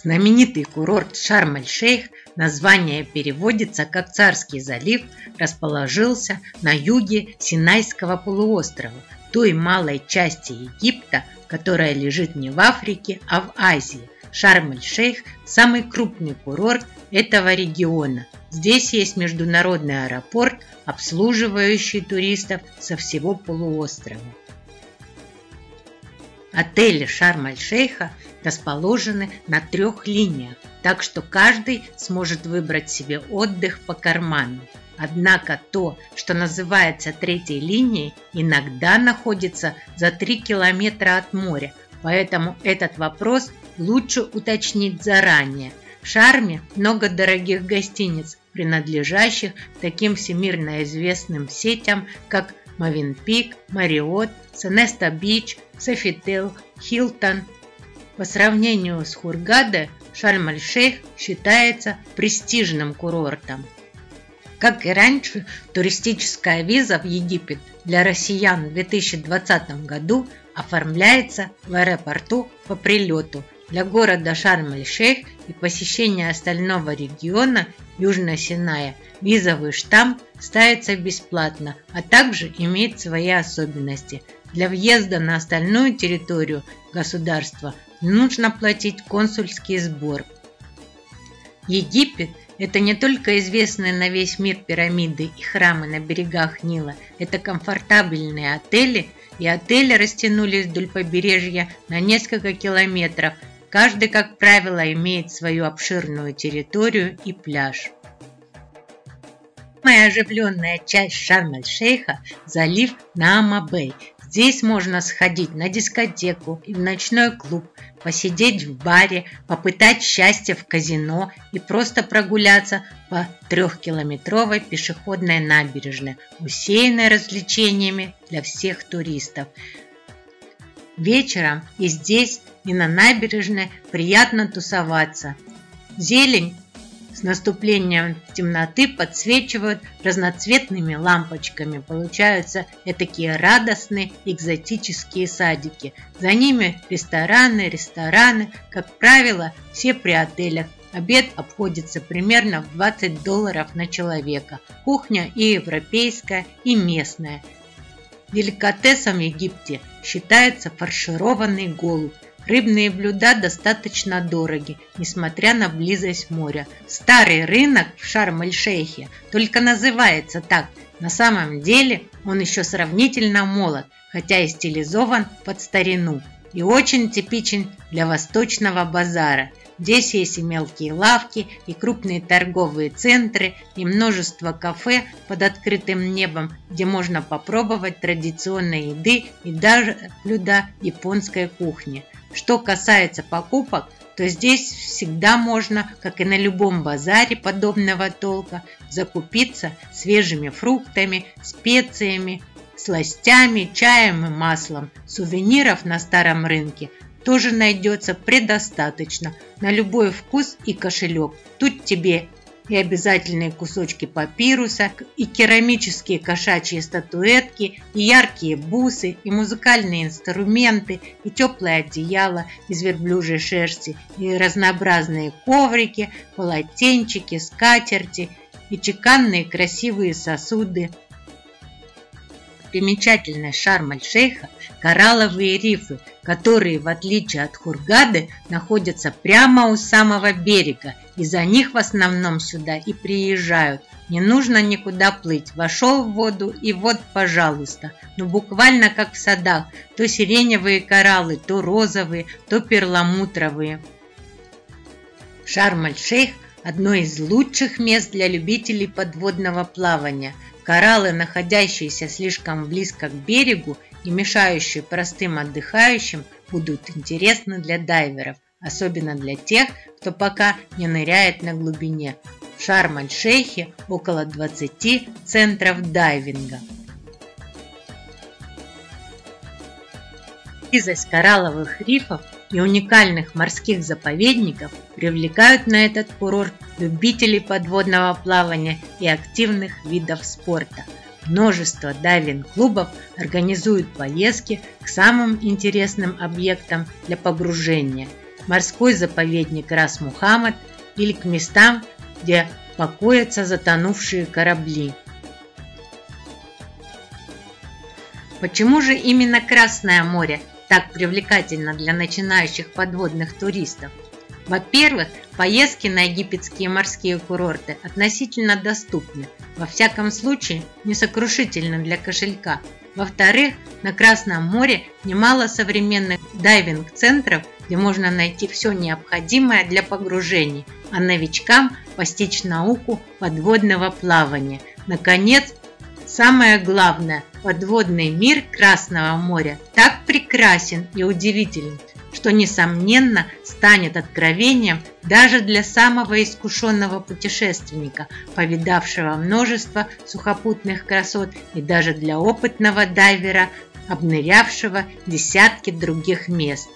Знаменитый курорт Шарм-эль-Шейх, название переводится как «Царский залив», расположился на юге Синайского полуострова, той малой части Египта, которая лежит не в Африке, а в Азии. Шарм-эль-Шейх – самый крупный курорт этого региона. Здесь есть международный аэропорт, обслуживающий туристов со всего полуострова. Отели Шарм-эль-Шейха расположены на 3 линиях, так что каждый сможет выбрать себе отдых по карману. Однако то, что называется 3-й линией, иногда находится за 3 километра от моря, поэтому этот вопрос лучше уточнить заранее. В Шарме много дорогих гостиниц, принадлежащих таким всемирно известным сетям, как Мовенпик, Марриott, Сонеста Бич, Софител, Хилтон. По сравнению с Хургадой, Шарм-эль-Шейх считается престижным курортом. Как и раньше, туристическая виза в Египет для россиян в 2020 году оформляется в аэропорту по прилету. Для города Шарм-эль-Шейх и посещения остального региона Южного Синая визовый штамп ставится бесплатно, а также имеет свои особенности. Для въезда на остальную территорию государства нужно платить консульский сбор. Египет – это не только известные на весь мир пирамиды и храмы на берегах Нила, это комфортабельные отели, и отели растянулись вдоль побережья на несколько километров. Каждый, как правило, имеет свою обширную территорию и пляж. Самая оживленная часть Шарм-эль-Шейха – залив Наама-Бэй. Здесь можно сходить на дискотеку и в ночной клуб, посидеть в баре, попытать счастье в казино и просто прогуляться по 3-километровой пешеходной набережной, усеянной развлечениями для всех туристов. Вечером и здесь, и на набережной приятно тусоваться. Зелень с наступлением темноты подсвечивают разноцветными лампочками. Получаются такие радостные экзотические садики. За ними рестораны, как правило, все при отелях. Обед обходится примерно в $20 на человека. Кухня и европейская, и местная. Деликатесом в Египте считается фаршированный голубь. Рыбные блюда достаточно дороги, несмотря на близость моря. Старый рынок в Шарм-эль-Шейхе только называется так. На самом деле он еще сравнительно молод, хотя и стилизован под старину. И очень типичен для восточного базара. Здесь есть и мелкие лавки, и крупные торговые центры, и множество кафе под открытым небом, где можно попробовать традиционной еды и даже блюда японской кухни. Что касается покупок, то здесь всегда можно, как и на любом базаре подобного толка, закупиться свежими фруктами, специями, сластями, чаем и маслом. Сувениров на старом рынке тоже найдется предостаточно, на любой вкус и кошелек. Тут тебе и обязательные кусочки папируса, и керамические кошачьи статуэтки, и яркие бусы, и музыкальные инструменты, и теплое одеяло из верблюжьей шерсти, и разнообразные коврики, полотенчики, скатерти, и чеканные красивые сосуды. Примечательность Шарм-эль-Шейха – коралловые рифы, которые, в отличие от Хургады, находятся прямо у самого берега. Из-за них в основном сюда и приезжают. Не нужно никуда плыть. Вошел в воду и вот, пожалуйста. Ну буквально как в садах. То сиреневые кораллы, то розовые, то перламутровые. Шарм-эль-Шейх – одно из лучших мест для любителей подводного плавания. Кораллы, находящиеся слишком близко к берегу и мешающие простым отдыхающим, будут интересны для дайверов, особенно для тех, кто пока не ныряет на глубине. В Шарм-эль-Шейхе около 20 центров дайвинга. Близость коралловых рифов и уникальных морских заповедников привлекают на этот курорт любителей подводного плавания и активных видов спорта. Множество дайвинг-клубов организуют поездки к самым интересным объектам для погружения. морской заповедник Рас-Мухаммад или к местам, где покоятся затонувшие корабли. Почему же именно Красное море так привлекательно для начинающих подводных туристов? Во-первых, поездки на египетские морские курорты относительно доступны, во всяком случае несокрушительны для кошелька. Во-вторых, на Красном море немало современных дайвинг-центров, где можно найти все необходимое для погружений, а новичкам постичь науку подводного плавания. Наконец, самое главное, подводный мир Красного моря так прекрасен и удивителен, что, несомненно, станет откровением даже для самого искушенного путешественника, повидавшего множество сухопутных красот, и даже для опытного дайвера, обнырявшего десятки других мест.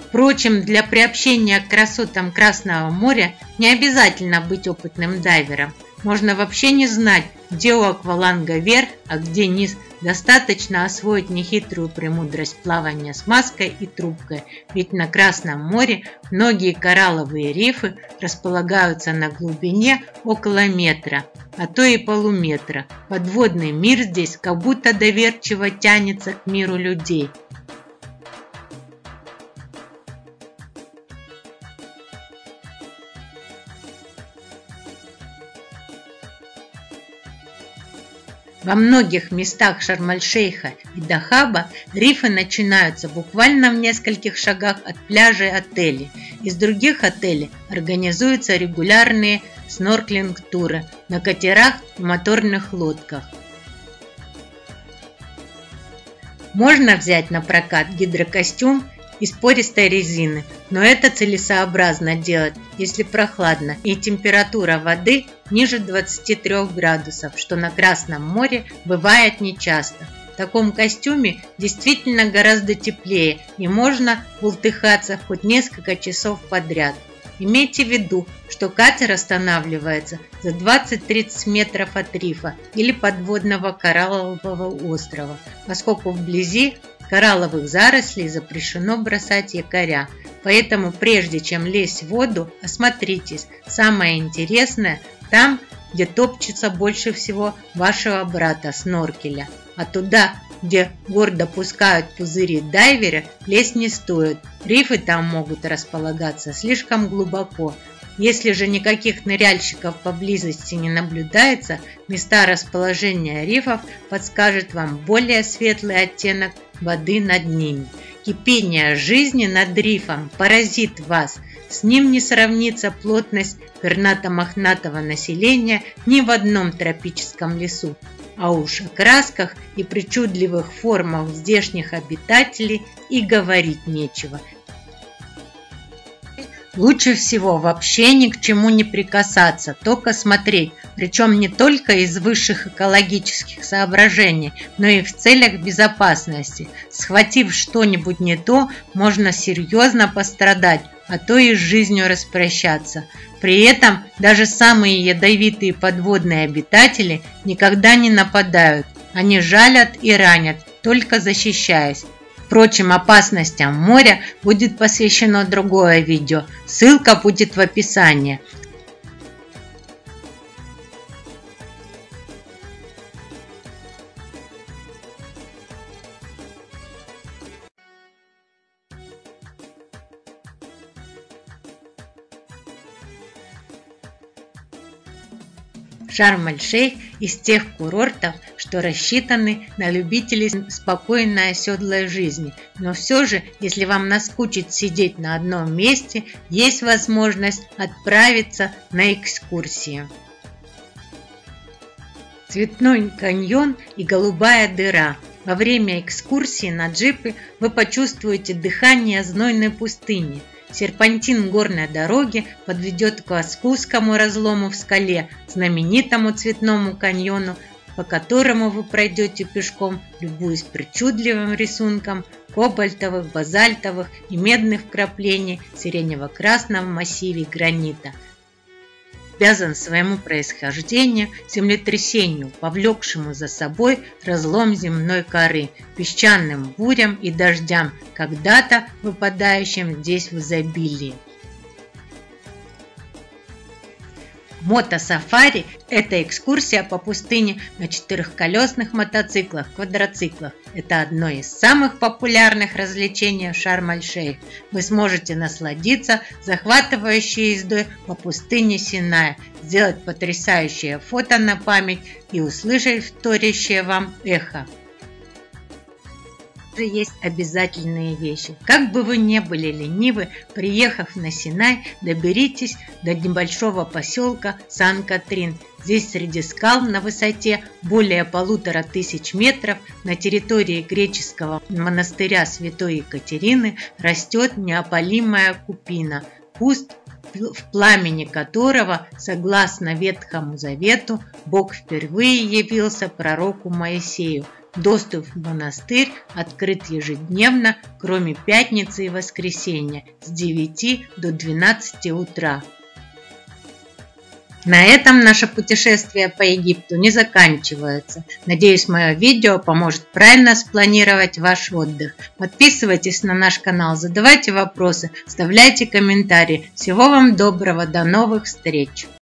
Впрочем, для приобщения к красотам Красного моря не обязательно быть опытным дайвером. Можно вообще не знать, где у акваланга верх, а где низ. Достаточно освоить нехитрую премудрость плавания с маской и трубкой, ведь на Красном море многие коралловые рифы располагаются на глубине около метра, а то и полуметра. Подводный мир здесь как будто доверчиво тянется к миру людей. Во многих местах Шарм-эль-Шейха и Дахаба рифы начинаются буквально в нескольких шагах от пляжей отелей. Из других отелей организуются регулярные снорклинг-туры на катерах и моторных лодках. Можно взять на прокат гидрокостюм из пористой резины, но это целесообразно делать, если прохладно и температура воды ниже 23 градусов, что на Красном море бывает нечасто. В таком костюме действительно гораздо теплее и можно бултыхаться хоть несколько часов подряд. Имейте в виду, что катер останавливается за 20-30 метров от рифа или подводного кораллового острова, поскольку вблизи коралловых зарослей запрещено бросать якоря. Поэтому прежде чем лезть в воду, осмотритесь. Самое интересное там, где топчется больше всего вашего брата сноркеля. А туда, где гордо пускают пузыри дайвера, лезть не стоит. Рифы там могут располагаться слишком глубоко. Если же никаких ныряльщиков поблизости не наблюдается, места расположения рифов подскажет вам более светлый оттенок воды над ними. Кипение жизни над рифом поразит вас. С ним не сравнится плотность пернато-мохнатого населения ни в одном тропическом лесу. А уж о красках и причудливых формах здешних обитателей и говорить нечего. Лучше всего вообще ни к чему не прикасаться, только смотреть, причем не только из высших экологических соображений, но и в целях безопасности. Схватив что-нибудь не то, можно серьезно пострадать, а то и с жизнью распрощаться. При этом даже самые ядовитые подводные обитатели никогда не нападают, они жалят и ранят, только защищаясь. Впрочем, опасностям моря будет посвящено другое видео, ссылка будет в описании. Шарм-эль-Шейх из тех курортов, что рассчитаны на любителей спокойной оседлой жизни. Но все же, если вам наскучит сидеть на одном месте, есть возможность отправиться на экскурсию. Цветной каньон и голубая дыра. Во время экскурсии на джипе вы почувствуете дыхание знойной пустыни. Серпантин горной дороги подведет к узкому разлому в скале, знаменитому цветному каньону, по которому вы пройдете пешком, любуясь причудливым рисунком кобальтовых, базальтовых и медных вкраплений сиренево-красном массиве гранита. обязан своему происхождению землетрясению, повлекшему за собой разлом земной коры, песчаным бурям и дождям, когда-то выпадающим здесь в изобилии. Мотосафари – это экскурсия по пустыне на четырехколесных мотоциклах, квадроциклах. Это одно из самых популярных развлечений в Шарм-эль-Шейх. Вы сможете насладиться захватывающей ездой по пустыне Синая, сделать потрясающее фото на память и услышать вторящее вам эхо. Есть обязательные вещи. Как бы вы ни были ленивы, приехав на Синай, доберитесь до небольшого поселка Сан-Катрин. Здесь среди скал на высоте более 1500 метров на территории греческого монастыря Святой Екатерины растет неопалимая купина, куст, в пламени которого, согласно Ветхому Завету, Бог впервые явился пророку Моисею. Доступ в монастырь открыт ежедневно, кроме пятницы и воскресенья, с 9 до 12 утра. На этом наше путешествие по Египту не заканчивается. Надеюсь, мое видео поможет правильно спланировать ваш отдых. Подписывайтесь на наш канал, задавайте вопросы, оставляйте комментарии. Всего вам доброго, до новых встреч!